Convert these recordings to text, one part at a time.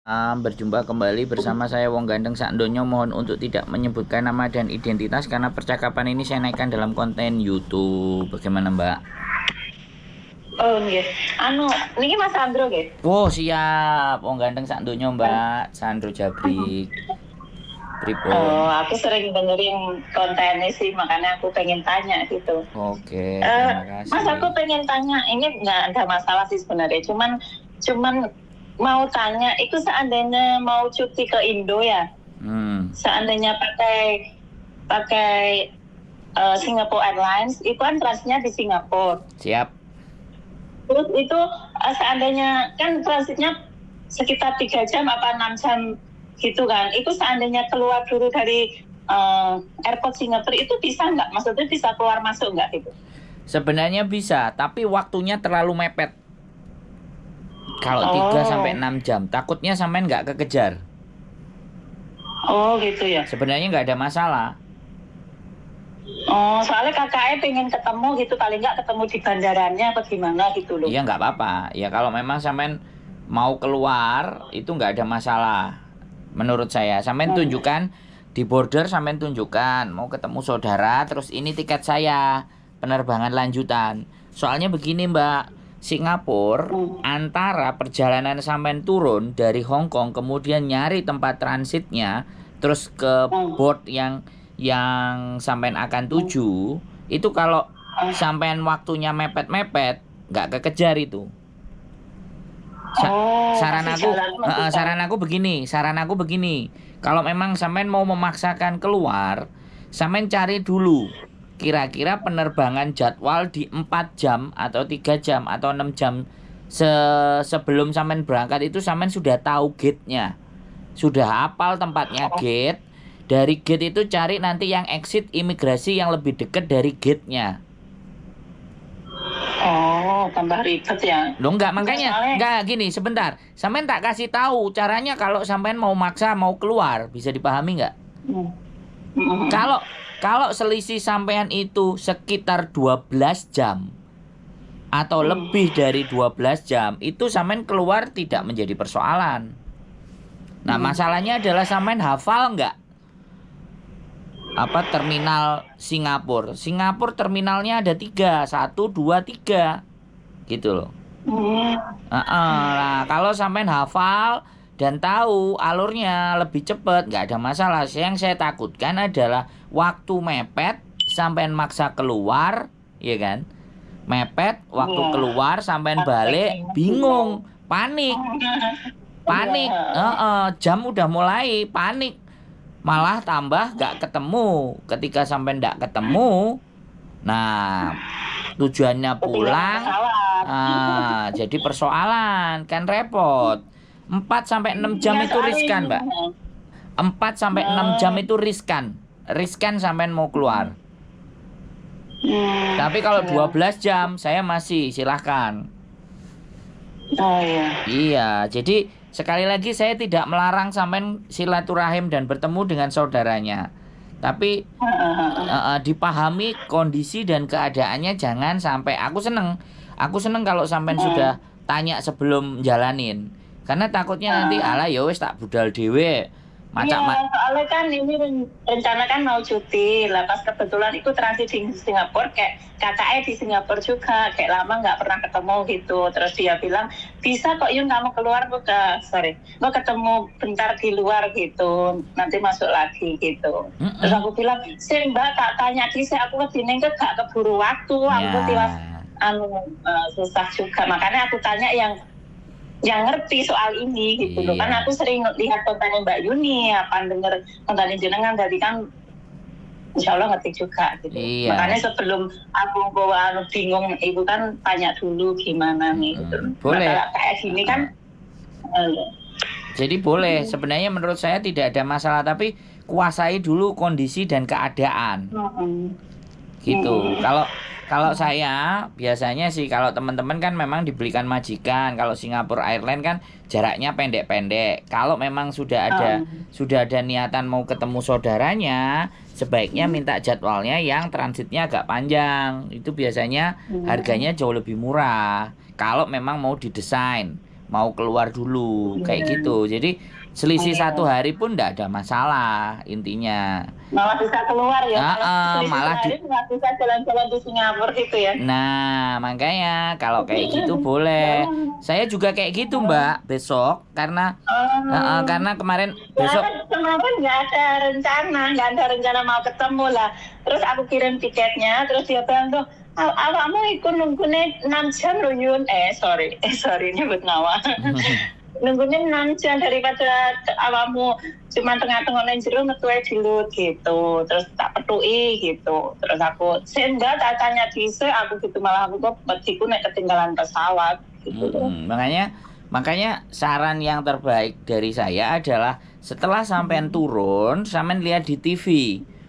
Berjumpa kembali bersama saya Wong Gandeng Sakdonyo. Mohon untuk tidak menyebutkan nama dan identitas karena percakapan ini saya naikkan dalam konten YouTube. Bagaimana, Mbak? Oh nggih. Niki Mas Sandro nggih. Oh, siap. Wong Gandeng Sakdonyo, Mbak. Sandro Jabrik. Oh, aku sering dengerin kontennya sih, makanya aku pengen tanya gitu. Oke, terima kasih. Mas, aku pengen tanya, ini nggak ada masalah sih sebenarnya, cuman mau tanya, itu seandainya mau cuti ke Indo ya, seandainya pakai Singapore Airlines, itu kan transitnya di Singapura. Siap. Terus itu seandainya kan transitnya sekitar 3 jam apa 6 jam gitu kan, itu seandainya keluar dulu dari airport Singapura itu bisa nggak? Maksudnya bisa keluar masuk nggak gitu? Sebenarnya bisa, tapi waktunya terlalu mepet. Kalau 3-6 jam, takutnya sampean nggak kekejar. Oh gitu ya. Sebenarnya nggak ada masalah. Oh, soalnya kakaknya pengen ketemu gitu, paling nggak ketemu di bandaranya atau gimana gitu loh. Iya, nggak apa-apa. Ya kalau memang sampean mau keluar, itu nggak ada masalah. Menurut saya, sampean tunjukkan di border, sampean tunjukkan mau ketemu saudara, terus ini tiket saya, penerbangan lanjutan. Soalnya begini, Mbak. Singapura antara perjalanan sampean turun dari Hong Kong kemudian nyari tempat transitnya terus ke port yang sampean akan tuju, itu kalau sampean waktunya mepet-mepet nggak kekejar itu. Saran aku begini, kalau memang sampean mau memaksakan keluar, sampean cari dulu kira-kira penerbangan jadwal di 4 jam atau 3 jam atau 6 jam sebelum sampean berangkat itu sampean sudah tahu gate-nya. Sudah hafal tempatnya gate. Dari gate itu cari nanti yang exit imigrasi yang lebih dekat dari gate-nya. Oh, tambah ribet ya. Loh enggak, makanya enggak gini, sebentar. Sampean tak kasih tahu caranya kalau sampean mau maksa mau keluar, bisa dipahami enggak? Kalau selisih sampean itu sekitar 12 jam atau lebih dari 12 jam, itu sampean keluar tidak menjadi persoalan. Nah, masalahnya adalah sampean hafal enggak apa terminal Singapura? Singapura terminalnya ada 3, 1, 2, 3 gitu loh. Nah, kalau sampean hafal dan tahu alurnya lebih cepat, nggak ada masalah. Yang saya takutkan adalah waktu mepet, sampean maksa keluar, ya kan? Mepet, waktu keluar, sampean balik, bingung, panik, jam udah mulai, panik, malah tambah nggak ketemu. Ketika sampean nggak ketemu, nah tujuannya pulang, jadi persoalan, kan repot. 4-6 jam itu riskan, Mbak. 4-6 jam itu riskan sampean mau keluar. Tapi kalau 12 jam saya masih silahkan. Oh iya. Iya, jadi sekali lagi saya tidak melarang sampean silaturahim dan bertemu dengan saudaranya. Tapi dipahami kondisi dan keadaannya, jangan sampai aku seneng kalau sampean sudah tanya sebelum jalanin. Karena takutnya nanti alah ya wis tak budal dhewe. Soalnya kan ini rencana kan mau cuti lah, pas kebetulan itu transit di Singapura, kayak kakaknya di Singapura juga, kayak lama nggak pernah ketemu gitu. Terus dia bilang bisa kok Yun kamu keluar mau ketemu bentar di luar gitu, nanti masuk lagi gitu. Terus aku bilang sih Mbak tak tanya aku kesini gak keburu waktu, aku tiwas susah juga, makanya aku tanya yang ngerti soal ini gitu loh. Kan aku sering lihat kontennya Mbak Yuni, denger kontennya jenengan, jadi kan insya Allah ngerti juga gitu. Makanya sebelum aku bingung, ibu kan tanya dulu gimana nih gitu. Boleh. Kayak gini kan jadi boleh, sebenarnya menurut saya tidak ada masalah, tapi kuasai dulu kondisi dan keadaan. Gitu. Kalau saya biasanya sih, kalau teman-teman kan memang dibelikan majikan. Kalau Singapore Airlines kan jaraknya pendek-pendek. Kalau memang sudah ada niatan mau ketemu saudaranya, sebaiknya minta jadwalnya yang transitnya agak panjang. Itu biasanya harganya jauh lebih murah. Kalau memang mau didesain mau keluar dulu kayak gitu. Jadi selisih 1 hari pun nggak ada masalah intinya. Malah bisa keluar ya. Kalau selisih Malah sehari nggak bisa jalan-jalan di Singapura gitu ya. Nah, makanya kalau kayak gitu boleh. Saya juga kayak gitu, Mbak, besok karena kemarin besok Kemarin nggak ada rencana mau ketemu lah. Terus aku kirim tiketnya, terus dia bilang tuh, awakmu ikut nunggunya 6 jam loh Yun. Sorry nyebut nama. Nunggunya 6 jam daripada awakmu cuma tengah-tengah nang jero metuwe dilut gitu. Terus tak petui gitu. Terus aku enggak tak tanya dhisik aku gitu, malah aku kok petiku nek ketinggalan pesawat gitu. Makanya saran yang terbaik dari saya adalah setelah sampean turun, sampean lihat di TV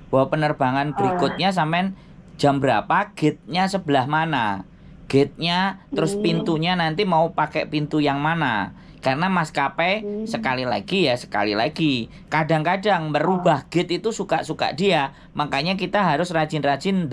bahwa penerbangan berikutnya sampean jam berapa, gate-nya sebelah mana. Gate-nya terus pintunya nanti mau pakai pintu yang mana. Karena maskapai sekali lagi kadang-kadang merubah gate itu suka-suka dia. Makanya kita harus rajin-rajin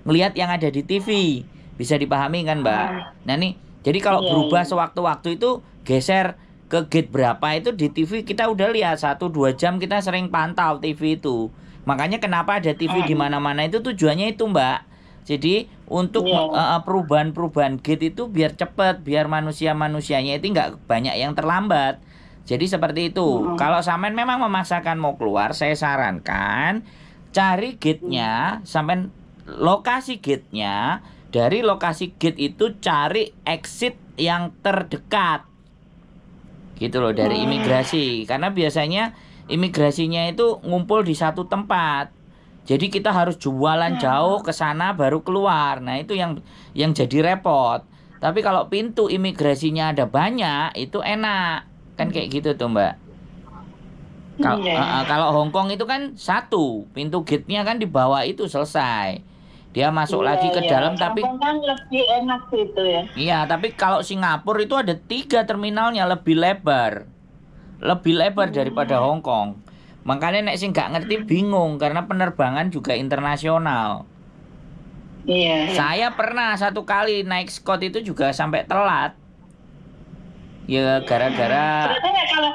ngelihat yang ada di TV. Bisa dipahami kan, Mbak? Nah nih, jadi kalau berubah sewaktu-waktu itu geser ke gate berapa itu di TV kita udah lihat 1-2 jam kita sering pantau TV itu. Makanya kenapa ada TV di mana-mana itu tujuannya itu, Mbak. Jadi untuk perubahan-perubahan gate itu biar cepat, biar manusia-manusianya itu nggak banyak yang terlambat. Jadi seperti itu. Kalau sampean memang memaksakan mau keluar, saya sarankan cari gate-nya, sampean lokasi gate-nya. Dari lokasi gate itu cari exit yang terdekat. Gitu loh, dari imigrasi. Karena biasanya imigrasinya itu ngumpul di satu tempat. Jadi kita harus jualan jauh ke sana baru keluar. Nah, itu yang jadi repot. Tapi kalau pintu imigrasinya ada banyak, itu enak. Kan kayak gitu tuh, Mbak. Kalau Hong Kong itu kan satu, pintu gate-nya kan di bawah itu selesai. Dia masuk lagi ke dalam, tapi Hong Kong kan lebih enak gitu ya. Iya, tapi kalau Singapura itu ada 3 terminalnya lebih lebar daripada Hong Kong. Makanya nek sing nggak ngerti bingung karena penerbangan juga internasional. Iya. Saya pernah 1 kali naik Scott itu juga sampai telat. Ya gara-gara. Berarti ya kalau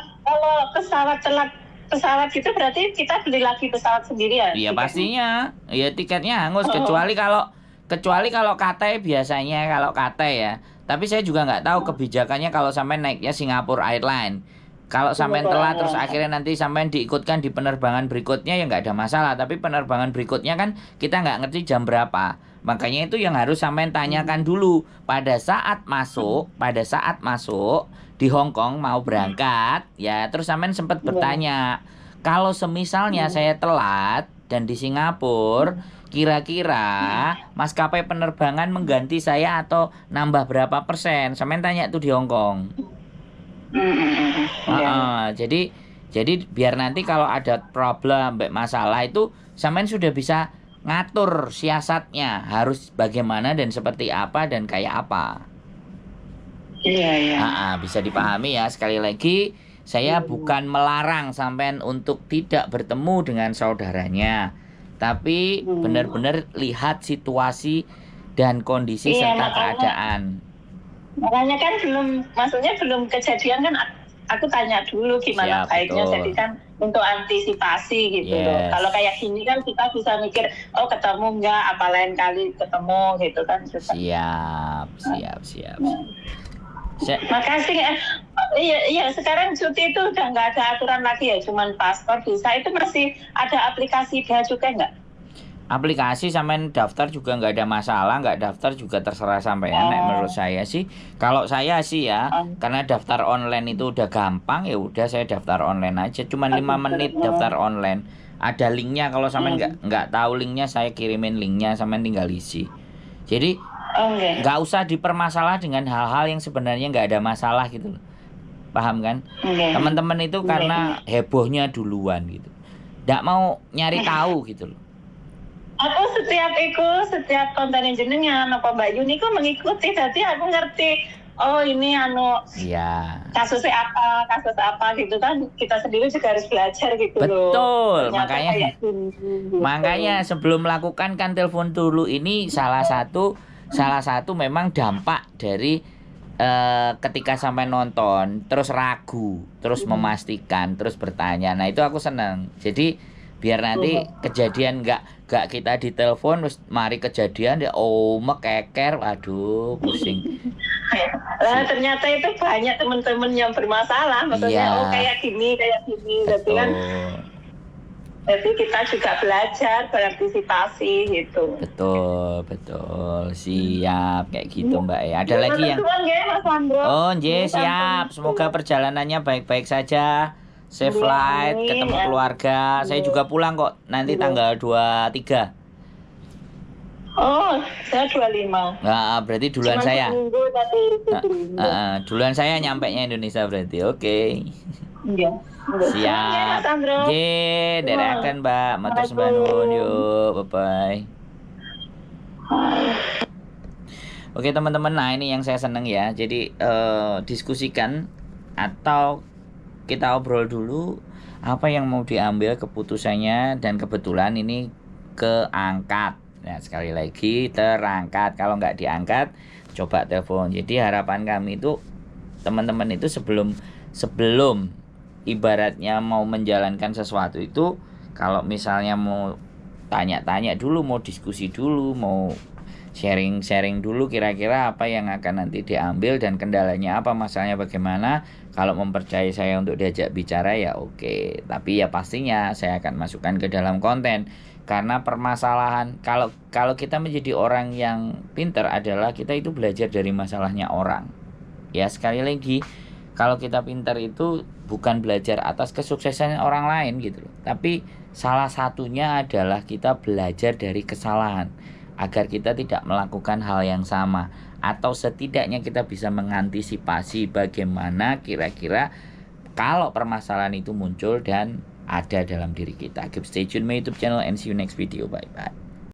pesawat gitu berarti kita beli lagi pesawat sendiri ya? Iya pastinya. Ya tiketnya hangus kecuali kalau KT biasanya kalau KT ya. Tapi saya juga nggak tahu kebijakannya kalau sampai naiknya Singapore Airlines. Kalau sampai telat terus akhirnya nanti sampai diikutkan di penerbangan berikutnya ya nggak ada masalah. Tapi penerbangan berikutnya kan kita nggak ngerti jam berapa. Makanya itu yang harus sampai tanyakan dulu pada saat masuk di Hong Kong mau berangkat ya. Terus sampai sempat bertanya kalau semisalnya saya telat dan di Singapura kira-kira maskapai penerbangan mengganti saya atau nambah berapa persen. Sampai tanya tuh di Hong Kong. Jadi biar nanti kalau ada problem masalah itu sampean sudah bisa ngatur siasatnya harus bagaimana dan seperti apa dan kayak apa. Iya. Bisa dipahami ya. Sekali lagi saya bukan melarang sampean untuk tidak bertemu dengan saudaranya, tapi benar-benar lihat situasi dan kondisi serta keadaan. Makanya kan belum kejadian kan aku tanya dulu gimana baiknya. Jadi kan untuk antisipasi gitu loh. Kalau kayak gini kan kita bisa mikir ketemu enggak, apa lain kali ketemu gitu kan. Siap. Makasih ya. Iya sekarang cuti itu udah nggak ada aturan lagi ya, cuman paspor visa. Itu masih ada aplikasi bea cukai nggak? Aplikasi sampean daftar juga nggak ada masalah, nggak daftar juga terserah sampean. Menurut saya sih, kalau saya sih ya, karena daftar online itu udah gampang ya udah saya daftar online aja, cuman 5 menit daftar online. Ada linknya, kalau sampean nggak tahu linknya saya kirimin linknya, sampean tinggal isi. Jadi nggak usah dipermasalah dengan hal-hal yang sebenarnya nggak ada masalah gitu, paham kan? Teman-teman itu karena hebohnya duluan gitu, nggak mau nyari tahu gitu loh. Aku setiap konten jenengan apa Mbak Yuni ku mengikuti, jadi aku ngerti ini kasus apa gitu kan, kita sendiri juga harus belajar gitu. Betul, makanya sebelum melakukan kan telepon dulu ini salah satu memang dampak dari ketika sampai nonton terus ragu, terus memastikan, terus bertanya. Nah, itu aku seneng. Jadi biar nanti kejadian nggak kita ditelepon terus mari kejadian ya keker, aduh pusing. Lah ternyata itu banyak teman-teman yang bermasalah, maksudnya Iya, kayak gini, jadi kan betul. jadi kita juga belajar berantisipasi gitu. Betul. Siap kayak gitu, Mbak ya. Ada lagi yang Teman-teman ya, Mas Sandro. Oh, nggih, Ini siap. sampai- Semoga perjalanannya baik-baik saja. Safe Iya, flight, amin. ketemu keluarga. Saya Iya. juga pulang kok nanti Iya. tanggal 23. Oh, saya 25. Nah, berarti duluan Cuma saya. seminggu tapi Duluan saya nyampainya Indonesia berarti. Oke. Iya. Siap. Mas Sandro. Nggih, derakan, Mbak. Matur sembah nuwun. Yuk, bye-bye. Oke teman-teman, nah ini yang saya seneng ya. Jadi diskusikan atau kita obrol dulu apa yang mau diambil keputusannya, dan kebetulan ini keangkat. Nah, sekali lagi terangkat. Kalau nggak diangkat, coba telepon. Jadi harapan kami itu teman-teman itu sebelum ibaratnya mau menjalankan sesuatu itu, kalau misalnya mau tanya-tanya dulu, mau diskusi dulu, mau sharing dulu kira-kira apa yang akan nanti diambil dan kendalanya apa, masalahnya bagaimana. Kalau mempercayai saya untuk diajak bicara ya oke, tapi ya pastinya saya akan masukkan ke dalam konten, karena permasalahan kalau kita menjadi orang yang pintar adalah kita itu belajar dari masalahnya orang. Ya sekali lagi, kalau kita pintar itu bukan belajar atas kesuksesan orang lain gitu loh, tapi salah satunya adalah kita belajar dari kesalahan agar kita tidak melakukan hal yang sama, atau setidaknya kita bisa mengantisipasi bagaimana kira-kira kalau permasalahan itu muncul dan ada dalam diri kita. Keep stay tune my YouTube channel and see you next video. Bye bye.